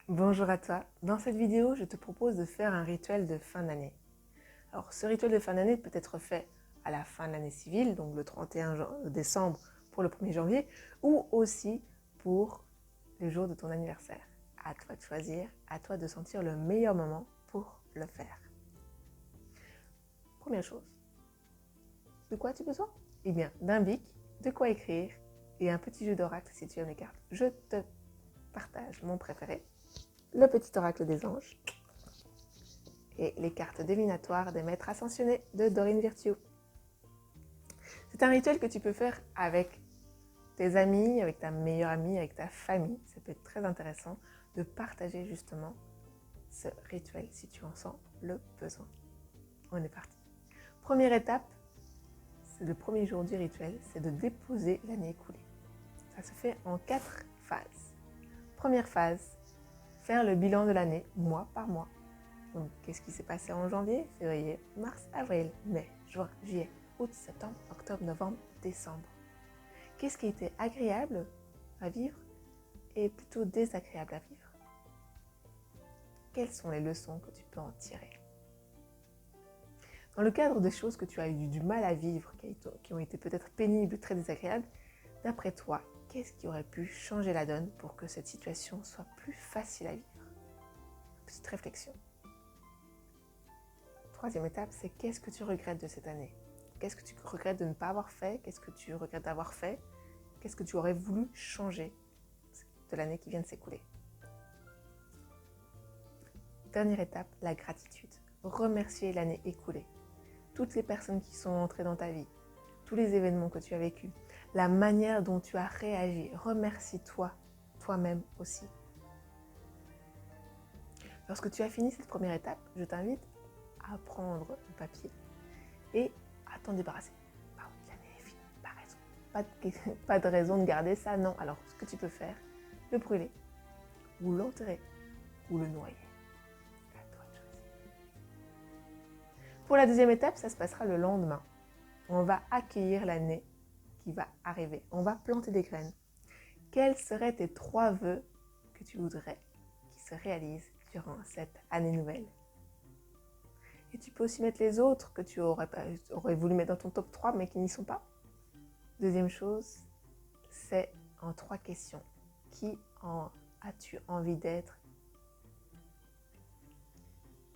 Bonjour à toi. Dans cette vidéo, je te propose de faire un rituel de fin d'année. Alors, ce rituel de fin d'année peut être fait à la fin de l'année civile, donc le 31 décembre pour le 1er janvier, ou aussi pour les jours de ton anniversaire. À toi de choisir, à toi de sentir le meilleur moment pour le faire. Première chose, de quoi as-tu besoin? Eh bien, d'un bic, de quoi écrire et un petit jeu d'oracle si tu aimes les cartes. Je te partage mon préféré, le petit oracle des anges et les cartes divinatoires des maîtres ascensionnés de Dorine Virtue. C'est un rituel que tu peux faire avec tes amis, avec ta meilleure amie, avec ta famille. Ça peut être très intéressant de partager justement ce rituel si tu en sens le besoin. On est parti. Première étape, c'est le premier jour du rituel, c'est de déposer l'année écoulée. Ça se fait en 4 phases. Première phase, faire le bilan de l'année, mois par mois. Donc, qu'est-ce qui s'est passé en janvier, février, mars, avril, mai, juin, juillet, août, septembre, octobre, novembre, décembre. Qu'est-ce qui a été agréable à vivre et plutôt désagréable à vivre? Quelles sont les leçons que tu peux en tirer? Dans le cadre des choses que tu as eu du mal à vivre, qui ont été peut-être pénibles, très désagréables, d'après toi, qu'est-ce qui aurait pu changer la donne pour que cette situation soit plus facile à vivre? Petite réflexion. Troisième étape, c'est qu'est-ce que tu regrettes de cette année? Qu'est-ce que tu regrettes de ne pas avoir fait? Qu'est-ce que tu regrettes d'avoir fait? Qu'est-ce que tu aurais voulu changer de l'année qui vient de s'écouler? Dernière étape, la gratitude. Remercier l'année écoulée. Toutes les personnes qui sont entrées dans ta vie, tous les événements que tu as vécus, la manière dont tu as réagi. Remercie-toi, toi-même aussi. Lorsque tu as fini cette première étape, je t'invite à prendre le papier et à t'en débarrasser. L'année est finie, pas raison. Pas de raison de garder ça, non. Alors, ce que tu peux faire, le brûler, ou l'enterrer, ou le noyer. À toi de choisir. Pour la deuxième étape, ça se passera le lendemain. On va accueillir l'année qui va arriver. On va planter des graines. Quels seraient tes 3 vœux que tu voudrais qui se réalisent durant cette année nouvelle? Et tu peux aussi mettre les autres que tu aurais voulu mettre dans ton top 3 mais qui n'y sont pas. Deuxième chose, c'est en 3 questions. Qui as-tu envie d'être?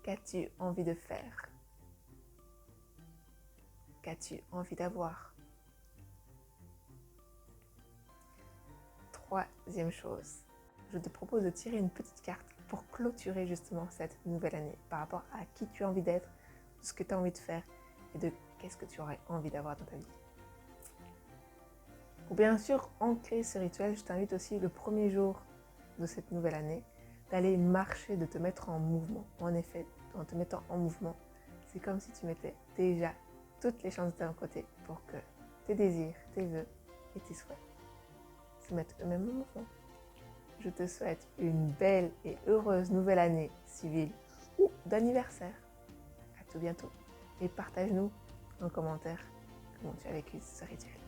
Qu'as-tu envie de faire? Qu'as-tu envie d'avoir? Troisième chose, je te propose de tirer une petite carte pour clôturer justement cette nouvelle année par rapport à qui tu as envie d'être, de ce que tu as envie de faire et de qu'est-ce que tu aurais envie d'avoir dans ta vie. Pour bien sûr ancrer ce rituel, je t'invite aussi le premier jour de cette nouvelle année d'aller marcher, de te mettre en mouvement. En effet, en te mettant en mouvement, c'est comme si tu mettais déjà toutes les chances de ton côté pour que tes désirs, tes vœux et tes souhaits se mettent eux-mêmes en mouvement. Je te souhaite une belle et heureuse nouvelle année civile ou d'anniversaire. À tout bientôt et partage-nous en commentaire comment tu as vécu ce rituel.